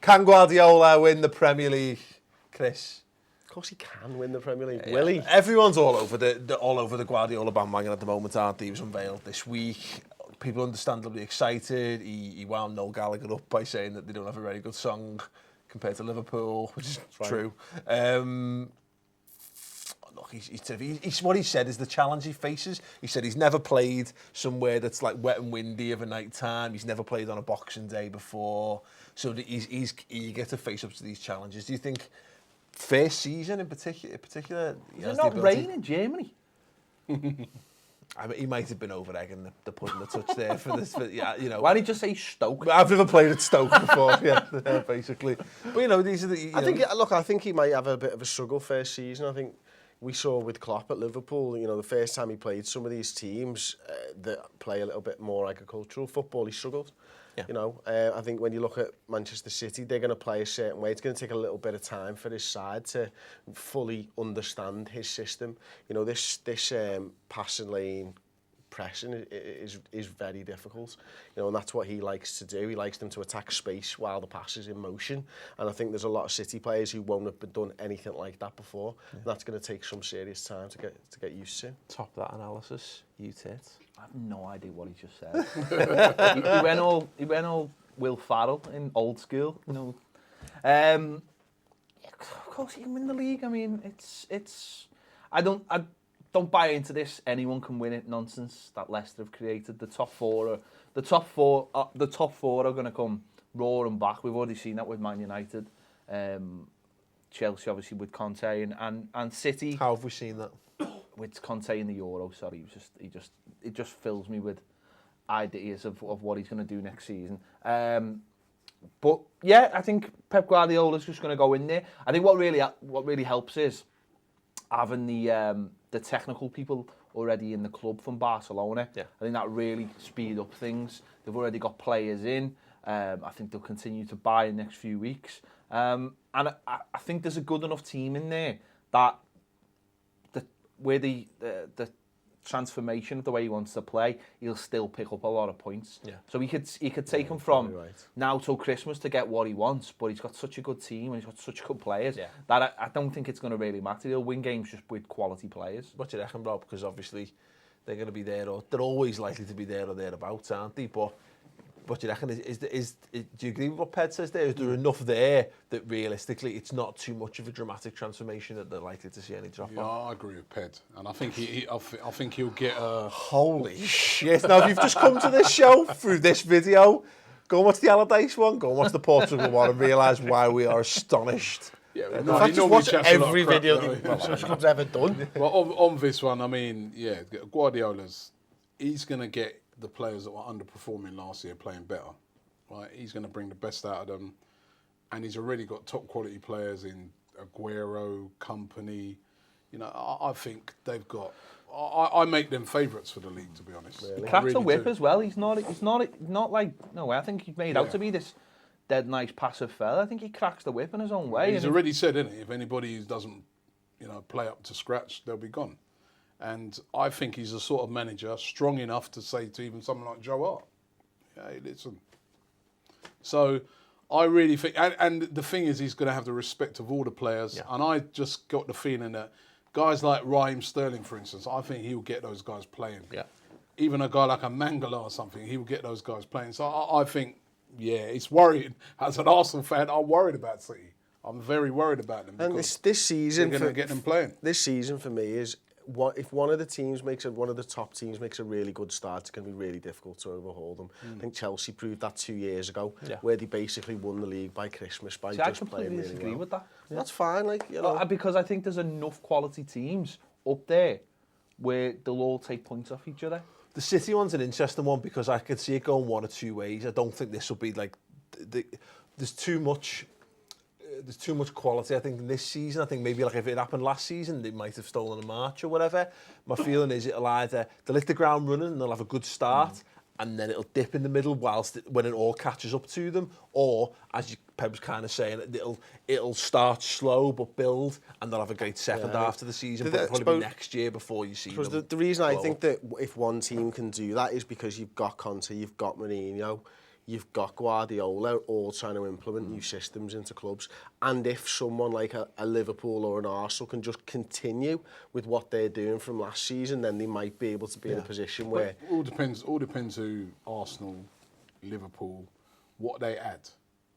Can Guardiola win the Premier League, Chris? Of course he can win the Premier League. Will he? Everyone's all over the Guardiola bandwagon at the moment, aren't they? He was unveiled this week. People understandably excited. He wound Noel Gallagher up by saying that they don't have a very good song compared to Liverpool, which is true. Look, he's what he said is the challenge he faces. He said he's never played somewhere that's like wet and windy of a night time. He's never played on a Boxing Day before. So he's eager to face up to these challenges. Do you think first season in particular Is it not rain in Germany? I mean, he might have been over-egging the putting the touch there for this. Yeah, you know. Why did you just say Stoke? I've never played at Stoke before, yeah, basically. But you know, these are the. I think he might have a bit of a struggle first season. I think we saw with Klopp at Liverpool. You know, the first time he played some of these teams that play a little bit more agricultural football, he struggled. Yeah. You know, I think when you look at Manchester City, they're going to play a certain way. It's going to take a little bit of time for his side to fully understand his system. You know, this passing lane pressing is very difficult. You know, and that's what he likes to do. He likes them to attack space while the pass is in motion. And I think there's a lot of City players who won't have done anything like that before. Yeah. And that's going to take some serious time to get used to. Top that analysis, you tit. I have no idea what he just said. he went all Will Farrell in Old School, you know. Of course he can win the league. I mean, it's. I don't buy into this. Anyone can win it nonsense that Leicester have created. The top four are going to come roaring back. We've already seen that with Man United, Chelsea obviously with Conte and City. How have we seen that? With Conte in the Euro, sorry, it just fills me with ideas of what he's going to do next season. But yeah, I think Pep Guardiola's just going to go in there. I think what really helps is having the technical people already in the club from Barcelona. Yeah. I think that really speed up things. They've already got players in. I think they'll continue to buy in the next few weeks. And I think there's a good enough team in there that where the transformation of the way he wants to play, he'll still pick up a lot of points. Yeah. So he could take him from now till Christmas to get what he wants, but he's got such a good team and he's got such good players that I don't think it's going to really matter. He'll win games just with quality players. What do you reckon, Rob? Because obviously they're going to be there, or they're always likely to be there or thereabouts, aren't they? But what do you reckon? Do you agree with what Ped says there? Is there enough there that realistically it's not too much of a dramatic transformation that they're likely to see any drop off? Yeah, I agree with Ped, and I think I think he'll get a. Holy shit! Now if you've just come to this show through this video, go and watch the Allardyce one, go and watch the Portugal one, and realise why we are astonished. Yeah, in fact, just watch every video the club's ever done. Well, on this one, I mean, yeah, he's going to get the players that were underperforming last year playing better, right? He's going to bring the best out of them, and he's already got top quality players in Aguero, Company. You know, I think they've got. I make them favourites for the league, to be honest. Really? He cracks the whip as well. He's not like no. I think he's made out to be this dead nice passive fella. I think he cracks the whip in his own way. He's already said, isn't he? If anybody doesn't, play up to scratch, they'll be gone. And I think he's the sort of manager strong enough to say to even someone like Joe Hart, hey, listen. So I really think, and the thing is, he's going to have the respect of all the players. Yeah. And I just got the feeling that guys like Raheem Sterling, for instance, I think he'll get those guys playing. Yeah. Even a guy like a Mangala or something, he will get those guys playing. So I think, yeah, it's worrying. As an Arsenal fan, I'm worried about City. I'm very worried about them. And this season, they're going to get them playing. This season for me is, if one of the top teams makes a really good start, it's going to be really difficult to overhaul them. I think Chelsea proved that 2 years ago, where they basically won the league by Christmas by just playing really well. I completely disagree with that. Yeah. That's fine, because I think there's enough quality teams up there where they'll all take points off each other. The City one's an interesting one because I could see it going one or two ways. I don't think this will be like there's too much quality, I think, in this season. I think maybe like if it happened last season, they might have stolen a march or whatever. My feeling is they'll hit the ground running and they'll have a good start, and then it'll dip in the middle when it all catches up to them. Or, as Pep was kind of saying, it'll start slow but build, and they'll have a great second half to the season. But it'll probably be next year before you see them. The reason I think that if one team can do that is because you've got Conte, you've got Mourinho. you've got Guardiola all trying to implement new systems into clubs. And if someone like a Liverpool or an Arsenal can just continue with what they're doing from last season, then they might be able to be in a position where... All depends who Arsenal, Liverpool, what they add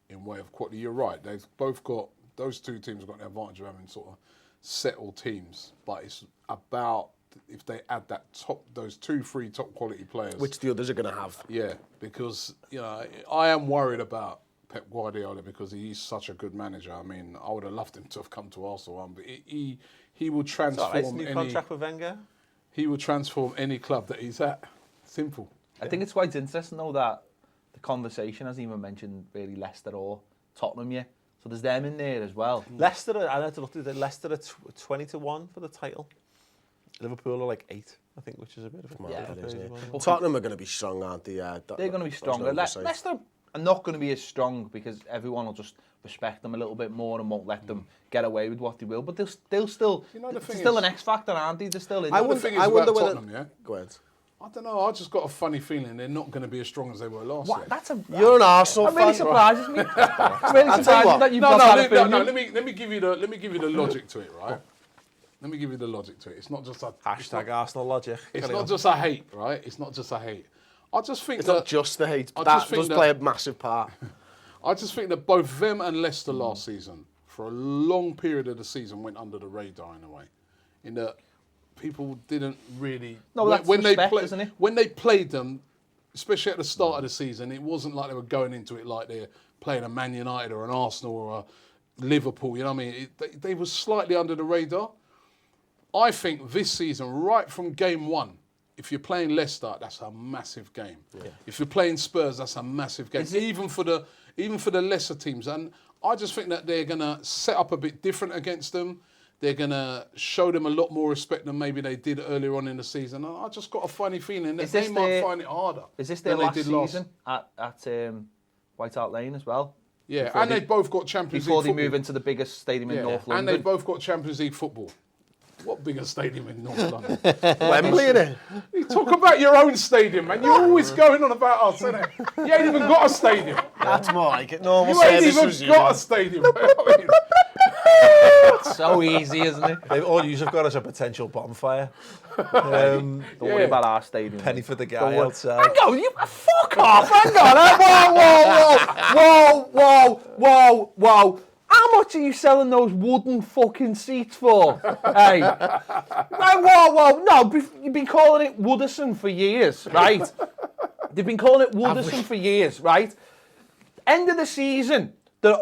in way of quality. You're right. They've both got... Those two teams have got the advantage of having sort of settled teams. But it's about... if they add those 2-3 top quality players, which the others are going to have. Yeah, because I am worried about Pep Guardiola because he's such a good manager. I mean, I would have loved him to have come to Arsenal, but he will transform new contract with Wenger. He will transform any club that he's at. Simple. I think it's quite interesting though that the conversation hasn't even mentioned really Leicester or Tottenham yet. So there's them in there as well. Leicester, I had to look at it. Leicester are 20-1 for the title. Liverpool are like 8, I think, which is a bit of a... Tottenham are going to be strong, aren't they? They're going to be stronger. Leicester are not going to be as strong because everyone will just respect them a little bit more and won't let them get away with what they will. But they'll still... they're still an X factor, aren't they? They're still in. The thing is about Tottenham, yeah? Go ahead. I don't know. I just got a funny feeling they're not going to be as strong as they were last year. You're an Arsenal fan. That really surprises me. Really surprises that you've got that opinion. No. Let me give you the logic to it, right? Let me give you the logic to it. It's not just a... Hashtag Arsenal logic. It's not just a hate, right? It's not just a hate. I just think it's not just the hate. That does play a massive part. I just think that both them and Leicester last season, for a long period of the season, went under the radar in a way. In that people didn't really... No, that's respect, isn't it? When they played them, especially at the start of the season, it wasn't like they were going into it like they're playing a Man United or an Arsenal or a Liverpool, you know what I mean? They were slightly under the radar. I think this season, right from game one, if you're playing Leicester, that's a massive game. Yeah. If you're playing Spurs, that's a massive game. Even for the lesser teams. And I just think that they're going to set up a bit different against them. They're going to show them a lot more respect than maybe they did earlier on in the season. And I just got a funny feeling that they might find it harder. Is this their last season at White Hart Lane as well? Yeah, and they've both got Champions League football. Before they move into the biggest stadium in North London. And they've both got Champions League football. What bigger stadium in North London? Wembley, innit? You talk about your own stadium, man. You're always going on about us, innit? You ain't even got a stadium. That's more like it. Normal you ain't even got a stadium. It's so easy, isn't it? All you've got is a potential bonfire. Don't worry about our stadium. Penny for the guy outside. Hang on, you fuck off. Hang on. Whoa. How much are you selling those wooden fucking seats for? Hey. Whoa. No, you've been calling it Wooderson for years, right? They've been calling it Wooderson for years, right? End of the season,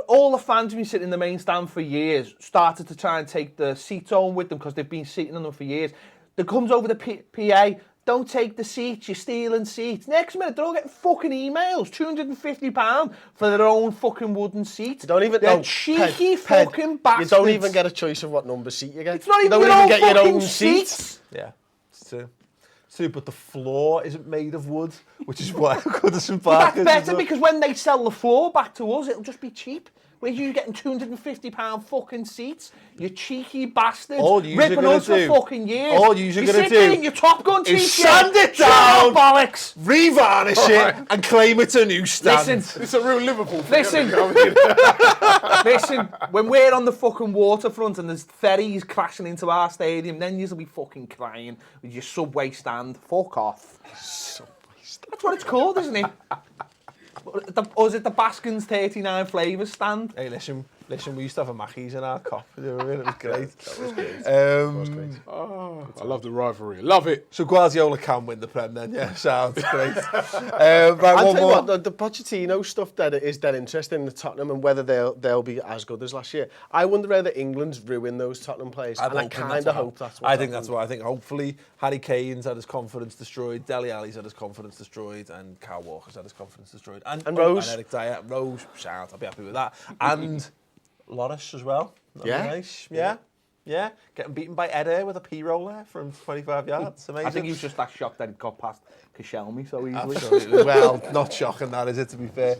all the fans have been sitting in the main stand for years, started to try and take the seats home with them because they've been sitting on them for years. There comes over the PA, don't take the seats, you're stealing seats. Next minute, they're all getting fucking emails, £250 for their own fucking wooden seats. You don't even They're cheeky fucking bastards. You don't even get a choice of what number seat you get. It's not even you don't even get your own seats. Yeah, it's true. But the floor isn't made of wood, which is why Goodison Park is. That's better because when they sell the floor back to us, it'll just be cheap. Where you getting £250 fucking seats? You cheeky bastards. All you're ripping gonna us do, for fucking years. All you're going to do in your Top Gun is t-shirt. sand it down, bollocks. revarnish it, and claim it's a new stand. Listen, it's a real Liverpool thing. Listen, when we're on the fucking waterfront and there's ferries crashing into our stadium, then you'll be fucking crying with your Subway stand. Fuck off. Subway stand. That's what it's called, isn't it? Or is it the Baskin's 39 flavours stand? Hey, listen, we used to have a Mackey's in our cop. You know what I mean? It was great. That was great. I love the rivalry. Love it. So Guardiola can win the Prem then, yeah, sounds great. I'll tell you what, the Pochettino stuff that is dead interesting in the Tottenham and whether they'll be as good as last year. I wonder whether England's ruined those Tottenham players, and I kind of hope that's what I think that's what I think. Hopefully, Harry Kane's had his confidence destroyed, Dele Alli's had his confidence destroyed, and Kyle Walker's had his confidence destroyed. And Rose. And Eric Dyer, Rose, shout, I'll be happy with that. And Loris as well. That'd be nice. Yeah. Getting beaten by Eder with a P-roller from 25 yards. Amazing. I think he was just that shocked that he got past Koscielny so easily. Absolutely. Well, not shocking that, is it, to be fair?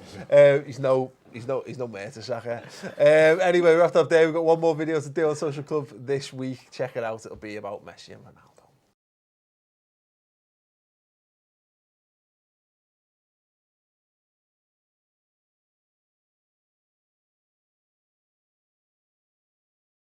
He's no Mertesacker. Anyway, we're wrapped up there. We've got one more video to do on Social Club this week. Check it out. It'll be about Messi and Ronaldo.